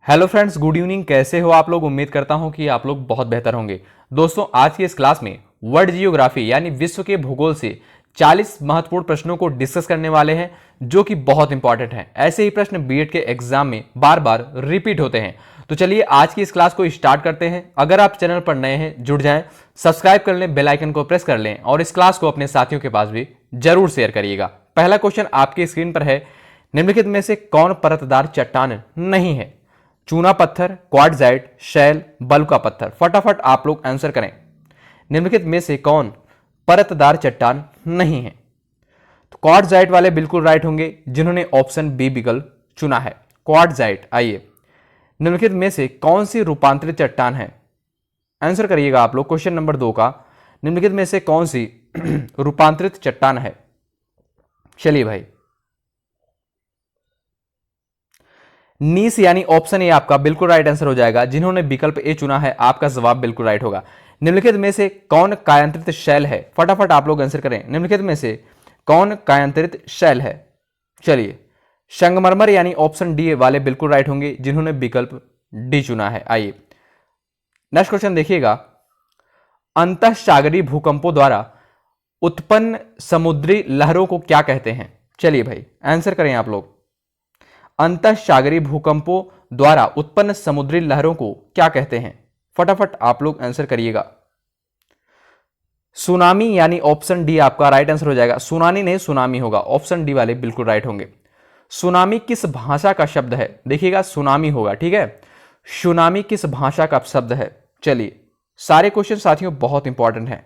Hello friends, good evening. कैसे हो आप लोग? उम्मीद करता हूं कि आप लोग बहुत बेहतर होंगे। दोस्तों, आज की इस क्लास में वर्ल्ड जियोग्राफी यानी विश्व के भूगोल से 40 महत्वपूर्ण प्रश्नों को डिस्कस करने वाले हैं, जो कि बहुत इंपॉर्टेंट हैं। ऐसे ही प्रश्न बीएड के एग्जाम में बार बार रिपीट होते हैं। तो चलिए आज की इस क्लास को स्टार्ट करते हैं। अगर आप चैनल पर नए हैं, जुड़ जाएं, सब्सक्राइब कर लें, बेल आइकन को प्रेस कर लें और इस क्लास को अपने साथियों के पास भी जरूर शेयर करिएगा। पहला क्वेश्चन आपकी स्क्रीन पर है, निम्नलिखित में से कौन परतदार चट्टान नहीं है? चूना पत्थर, क्वार्ट्जाइट, शैल, बलुआ का पत्थर। फटाफट आप लोग आंसर करें। निम्नलिखित में से कौन परतदार चट्टान नहीं है? तो क्वार्ट्जाइट वाले बिल्कुल राइट होंगे, जिन्होंने ऑप्शन बी विकल्प चुना है, क्वार्ट्जाइट। आइए, निम्नलिखित में से कौन सी रूपांतरित चट्टान है? आंसर करिएगा आप लोग क्वेश्चन नंबर 2 का। निम्नलिखित में से कौन सी रूपांतरित चट्टान है? चलिए भाई, नीस यानी ऑप्शन ए आपका बिल्कुल राइट आंसर हो जाएगा। जिन्होंने विकल्प ए चुना है, आपका जवाब बिल्कुल राइट होगा। निम्नलिखित में से कौन कायांतरित शैल है? फटाफट आप लोग आंसर करें। निम्नलिखित में से कौन कायांतरित शैल है? चलिए, संगमरमर यानी ऑप्शन डी वाले बिल्कुल राइट होंगे, जिन्होंने विकल्प डी चुना है। आइए नेक्स्ट क्वेश्चन देखिएगा, अंतःसागरीय भूकंपों द्वारा उत्पन्न समुद्री लहरों को क्या कहते हैं? चलिए भाई, आंसर करें आप लोग। अंतःसागरीय भूकंपों द्वारा उत्पन्न समुद्री लहरों को क्या कहते हैं? फटाफट आप लोग आंसर करिएगा। सुनामी यानी ऑप्शन डी आपका राइट आंसर हो जाएगा। सुनामी नहीं, सुनामी होगा। ऑप्शन डी वाले बिल्कुल राइट होंगे। सुनामी किस भाषा का शब्द है? देखिएगा, सुनामी होगा, ठीक है। सुनामी किस भाषा का शब्द है? चलिए, सारे क्वेश्चन साथियों बहुत इंपॉर्टेंट हैं।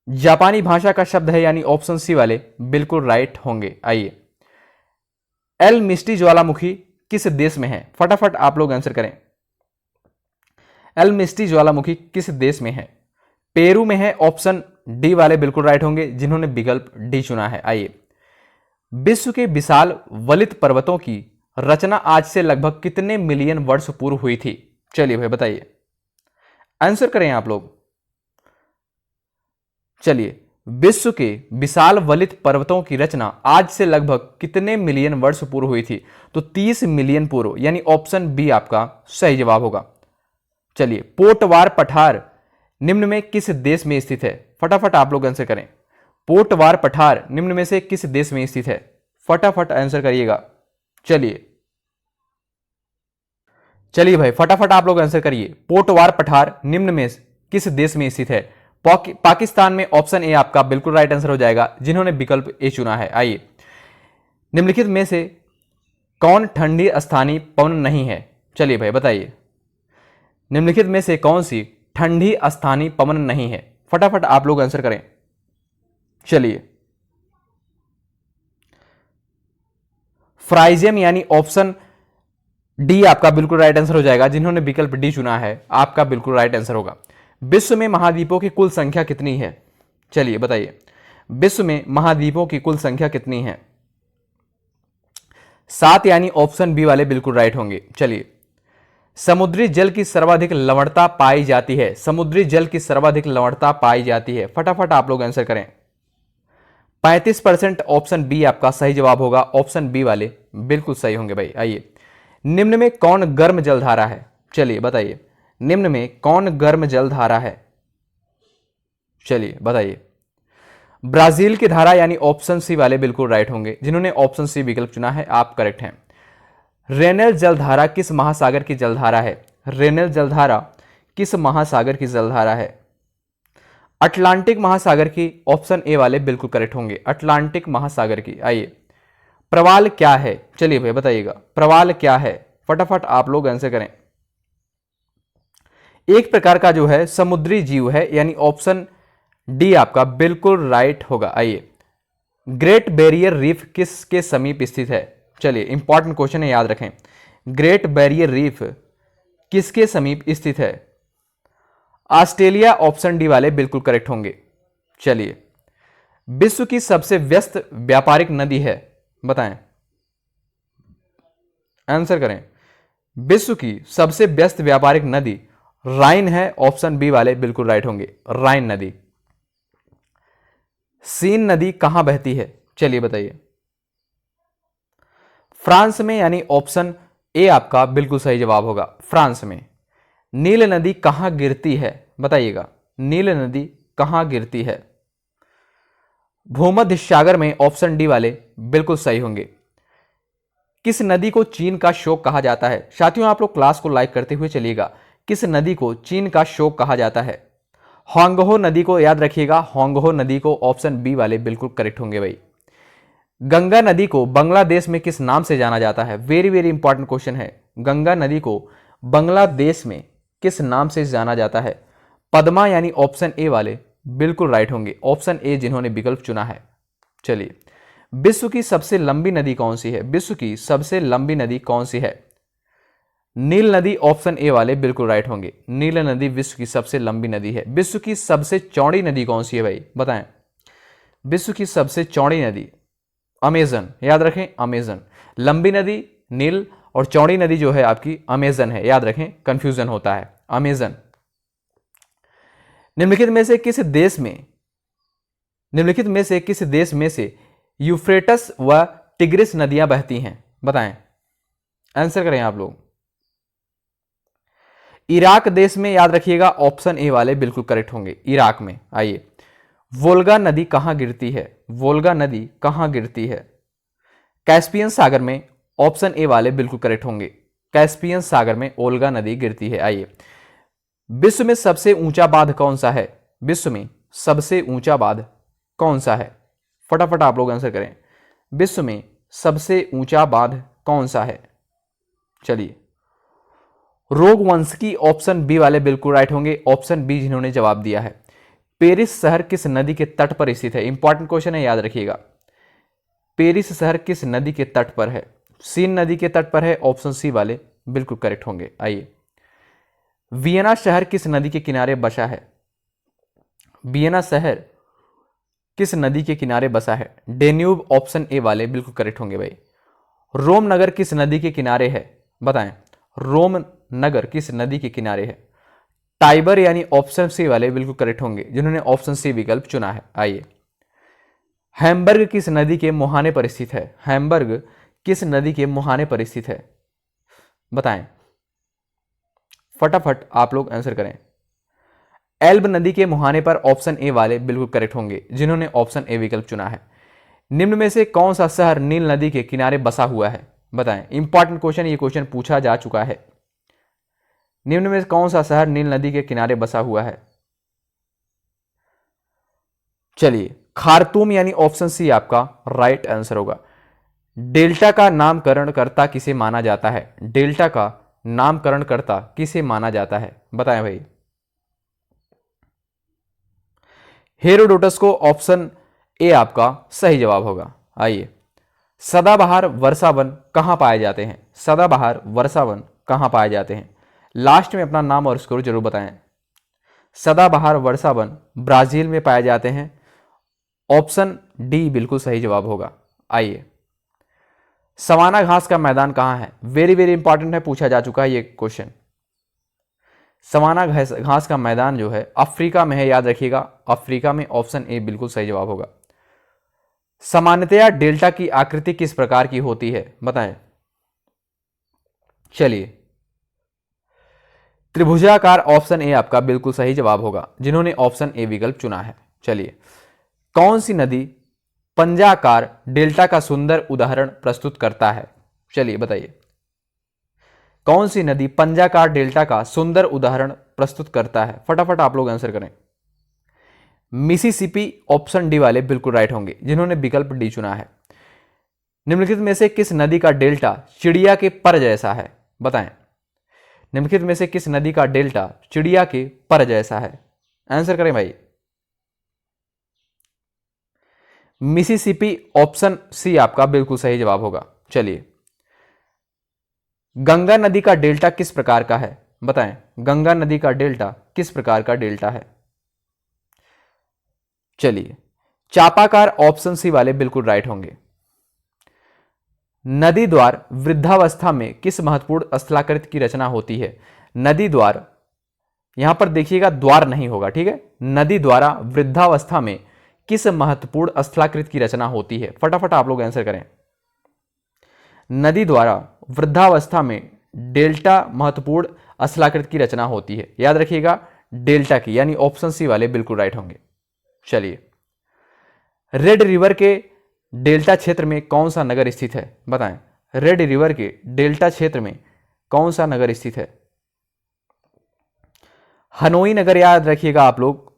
जापानी भाषा का शब्द है, यानी ऑप्शन सी वाले बिल्कुल राइट होंगे। आइए, एल मिस्टी ज्वालामुखी किस देश में है? फटाफट आप लोग आंसर करें। एल मिस्टी ज्वालामुखी किस देश में है? पेरू में है। ऑप्शन डी वाले बिल्कुल राइट होंगे, जिन्होंने विकल्प डी चुना है। आइए, विश्व के विशाल वलित पर्वतों की रचना आज से लगभग कितने मिलियन वर्ष पूर्व हुई थी? चलिए भाई बताइए, आंसर करें आप लोग। चलिए, विश्व के विशाल वलित पर्वतों की रचना आज से लगभग कितने मिलियन वर्ष पूर्व हुई थी? तो 30 मिलियन पूर्व, यानी ऑप्शन बी आपका सही जवाब होगा। चलिए, पोटवार पठार निम्न में किस देश में स्थित है? फटाफट आप लोग आंसर करें। पोटवार पठार निम्न में से किस देश में स्थित है? फटाफट आंसर करिएगा। चलिए चलिए भाई, फटाफट आप लोग आंसर करिए। पोटवार पठार निम्न में किस देश में स्थित है? पाकिस्तान में। ऑप्शन ए आपका बिल्कुल राइट आंसर हो जाएगा, जिन्होंने विकल्प ए चुना है। आइए, निम्नलिखित में से कौन ठंडी स्थानीय पवन नहीं है? चलिए भाई बताइए, निम्नलिखित में से कौन सी ठंडी स्थानीय पवन नहीं है? फटाफट आप लोग आंसर करें। चलिए, फ्राइजियम यानी ऑप्शन डी आपका बिल्कुल राइट आंसर हो जाएगा, जिन्होंने विकल्प डी चुना है, आपका बिल्कुल राइट आंसर होगा। विश्व में महाद्वीपों की कुल संख्या कितनी है? चलिए बताइए, विश्व में महाद्वीपों की कुल संख्या कितनी है? 7, यानी ऑप्शन बी वाले बिल्कुल राइट होंगे। चलिए, समुद्री जल की सर्वाधिक लवणता पाई जाती है। समुद्री जल की सर्वाधिक लवणता पाई जाती है। फटाफट आप लोग आंसर करें। 35%, ऑप्शन बी आपका सही जवाब होगा। ऑप्शन बी वाले बिल्कुल सही होंगे भाई। आइए, निम्न में कौन गर्म जलधारा है? चलिए बताइए, निम्न में कौन गर्म जलधारा है? चलिए बताइए। ब्राजील की धारा, यानी ऑप्शन सी वाले बिल्कुल राइट होंगे, जिन्होंने ऑप्शन सी विकल्प चुना है, आप करेक्ट हैं। रेनेल जलधारा किस महासागर की जलधारा है? रेनेल जलधारा किस महासागर की जलधारा है? अटलांटिक महासागर की। ऑप्शन ए वाले बिल्कुल करेक्ट होंगे, अटलांटिक महासागर की। आइए, प्रवाल क्या है? चलिए भाई बताइएगा, प्रवाल क्या है? फटाफट आप लोग आंसर करें। एक प्रकार का जो है समुद्री जीव है, यानी ऑप्शन डी आपका बिल्कुल राइट होगा। आइए, ग्रेट बैरियर रीफ किसके समीप स्थित है? चलिए, इंपॉर्टेंट क्वेश्चन है, याद रखें। ग्रेट बैरियर रीफ किसके समीप स्थित है? ऑस्ट्रेलिया। ऑप्शन डी वाले बिल्कुल करेक्ट होंगे। चलिए, विश्व की सबसे व्यस्त व्यापारिक नदी है? बताएं, आंसर करें। विश्व की सबसे व्यस्त व्यापारिक नदी राइन है। ऑप्शन बी वाले बिल्कुल राइट होंगे, राइन नदी। सीन नदी कहां बहती है? चलिए बताइए। फ्रांस में, यानी ऑप्शन ए आपका बिल्कुल सही जवाब होगा, फ्रांस में। नील नदी कहां गिरती है, बताइएगा, नील नदी कहां गिरती है? भूमध्य सागर में, ऑप्शन डी वाले बिल्कुल सही होंगे। किस नदी को चीन का शोक कहा जाता है? साथियों आप लोग क्लास को लाइक करते हुए चलिएगा। किस नदी को चीन का शोक कहा जाता है? होंगहो नदी को याद रखिएगा, होंगहो नदी को, ऑप्शन बी वाले बिल्कुल करेक्ट होंगे भाई। गंगा नदी को बांग्लादेश में किस नाम से जाना जाता है? वेरी वेरी इंपॉर्टेंट क्वेश्चन है। गंगा नदी को बांग्लादेश में किस नाम से जाना जाता है? पद्मा, यानी ऑप्शन ए वाले बिल्कुल राइट होंगे, ऑप्शन ए जिन्होंने विकल्प चुना है। चलिए, विश्व की सबसे लंबी नदी कौन सी है? विश्व की सबसे लंबी नदी कौन सी है? नील नदी, ऑप्शन ए वाले बिल्कुल राइट होंगे। नील नदी विश्व की सबसे लंबी नदी है। विश्व की सबसे चौड़ी नदी कौन सी है भाई, बताएं? विश्व की सबसे चौड़ी नदी अमेजन, याद रखें, अमेजन। लंबी नदी नील और चौड़ी नदी जो है आपकी अमेजन है, याद रखें, कंफ्यूजन होता है, अमेजन। निम्नलिखित में से किस देश में से यूफ्रेटस व टिग्रिस नदियां बहती हैं, बताएं? आंसर करें आप लोग। इराक देश में, याद रखिएगा, ऑप्शन ए वाले बिल्कुल करेक्ट होंगे, इराक में। आइए, वोल्गा नदी कहां गिरती है? वोल्गा नदी कहां गिरती है? कैस्पियन सागर में, ऑप्शन ए वाले बिल्कुल करेक्ट होंगे, कैस्पियन सागर में वोल्गा नदी गिरती है। आइए, विश्व में सबसे ऊंचा बांध कौन सा है? विश्व में सबसे ऊंचा बांध कौन सा है? फटाफट आप लोग आंसर करें। विश्व में सबसे ऊंचा बांध कौन सा है? चलिए, रोगवंश की, ऑप्शन बी वाले बिल्कुल राइट होंगे, ऑप्शन बी जिन्होंने जवाब दिया है। पेरिस शहर किस नदी के तट पर स्थित है? इंपॉर्टेंट क्वेश्चन है, याद रखिएगा। पेरिस शहर किस नदी के तट पर है? सीन नदी के तट पर है, ऑप्शन सी वाले बिल्कुल करेक्ट होंगे। आइए, वियना शहर किस नदी के किनारे बसा है? वियना शहर किस नदी के किनारे बसा है? डेन्यूब, ऑप्शन ए वाले बिल्कुल करेक्ट होंगे भाई। रोम नगर किस नदी के किनारे है, बताएं? रोम नगर किस नदी के किनारे है? टाइबर, यानी ऑप्शन सी वाले बिल्कुल करेक्ट होंगे, जिन्होंने ऑप्शन सी विकल्प चुना है। आइए, हैम्बर्ग किस नदी के मुहाने पर स्थित है? हैम्बर्ग किस नदी के मुहाने पर स्थित है, बताएं? फटाफट आप लोग आंसर करें। एल्ब नदी के मुहाने पर, ऑप्शन ए वाले बिल्कुल करेक्ट होंगे, जिन्होंने ऑप्शन ए विकल्प चुना है। निम्न में से कौन सा शहर नील नदी के किनारे बसा हुआ है, बताएं? इंपॉर्टेंट क्वेश्चन, ये क्वेश्चन पूछा जा चुका है। निम्न में कौन सा शहर नील नदी के किनारे बसा हुआ है? चलिए, खार्तूम, यानी ऑप्शन सी आपका राइट आंसर होगा। डेल्टा का नामकरणकर्ता किसे माना जाता है? डेल्टा का नामकरणकर्ता किसे माना जाता है, बताएं भाई? हेरोडोटस को, ऑप्शन ए आपका सही जवाब होगा। आइए, सदाबहार वर्षावन कहां पाए जाते हैं? सदाबहार वर्षावन कहां पाए जाते हैं? लास्ट में अपना नाम और स्कोर जरूर बताएं। सदाबहार वर्षावन ब्राजील में पाए जाते हैं, ऑप्शन डी बिल्कुल सही जवाब होगा। आइए, सवाना घास का मैदान कहां है? वेरी वेरी इंपॉर्टेंट है, पूछा जा चुका है ये क्वेश्चन। सवाना घास का मैदान जो है अफ्रीका में है, याद रखिएगा, अफ्रीका में, ऑप्शन ए बिल्कुल सही जवाब होगा। सामान्यतया डेल्टा की आकृति किस प्रकार की होती है, बताएं? चलिए, त्रिभुजाकार, ऑप्शन ए आपका बिल्कुल सही जवाब होगा, जिन्होंने ऑप्शन ए विकल्प चुना है। चलिए, कौन सी नदी पंजाकार डेल्टा का सुंदर उदाहरण प्रस्तुत करता है? चलिए बताइए, कौन सी नदी पंजाकार डेल्टा का सुंदर उदाहरण प्रस्तुत करता है? फटाफट आप लोग आंसर करें। मिसिसिपी, ऑप्शन डी वाले बिल्कुल राइट होंगे, जिन्होंने विकल्प डी चुना है। निम्नलिखित में से किस नदी का डेल्टा चिड़िया के पर जैसा है, बताएं? निम्नलिखित में से किस नदी का डेल्टा चिड़िया के पर जैसा है? आंसर करें भाई। मिसिसिपी, ऑप्शन सी आपका बिल्कुल सही जवाब होगा। चलिए, गंगा नदी का डेल्टा किस प्रकार का है, बताएं? गंगा नदी का डेल्टा किस प्रकार का डेल्टा है? चलिए, चापाकार, ऑप्शन सी वाले बिल्कुल राइट होंगे। नदी द्वार वृद्धावस्था में किस महत्वपूर्ण स्थलाकृति की रचना होती है? नदी द्वार, यहां पर देखिएगा द्वार नहीं होगा, ठीक है। नदी द्वारा वृद्धावस्था में किस महत्वपूर्ण स्थलाकृति की रचना होती है? फटाफट आप लोग आंसर करें। नदी द्वारा वृद्धावस्था में डेल्टा महत्वपूर्ण स्थलाकृत की रचना होती है? याद रखिएगा डेल्टा की, यानी ऑप्शन सी वाले बिल्कुल राइट होंगे। चलिए, रेड रिवर के डेल्टा क्षेत्र में कौन सा नगर स्थित है? बताएं, रेड रिवर के डेल्टा क्षेत्र में कौन सा नगर स्थित है? हनोई नगर, याद रखिएगा आप लोग,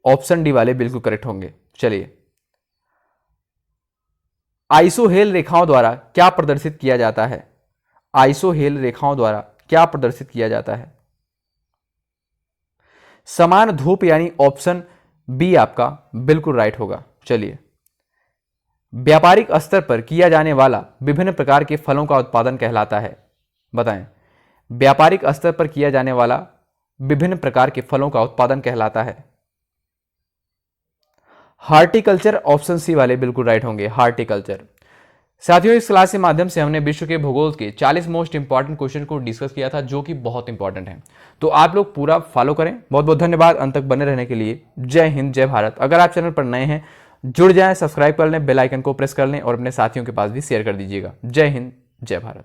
ऑप्शन डी वाले बिल्कुल करेक्ट होंगे। चलिए, आइसोहेल रेखाओं द्वारा क्या प्रदर्शित किया जाता है? आइसोहेल रेखाओं द्वारा क्या प्रदर्शित किया जाता है? समान धूप, यानी ऑप्शन बी आपका बिल्कुल राइट होगा। चलिए, व्यापारिक स्तर पर किया जाने वाला विभिन्न प्रकार के फलों का उत्पादन कहलाता है? बताएं, व्यापारिक स्तर पर किया जाने वाला विभिन्न प्रकार के फलों का उत्पादन कहलाता है? हार्टिकल्चर, ऑप्शन सी वाले बिल्कुल राइट होंगे, हार्टिकल्चर। साथियों, इस क्लास के माध्यम से हमने विश्व के भूगोल के 40 मोस्ट इंपॉर्टेंट क्वेश्चन को डिस्कस किया था, जो कि बहुत इंपॉर्टेंट है। तो आप लोग पूरा फॉलो करें। बहुत बहुत धन्यवाद अंत तक बने रहने के लिए। जय हिंद, जय भारत। अगर आप चैनल पर नए हैं, जुड़ जाएं, सब्सक्राइब कर लें, बेल आइकन को प्रेस कर लें और अपने साथियों के पास भी शेयर कर दीजिएगा। जय हिंद, जय भारत।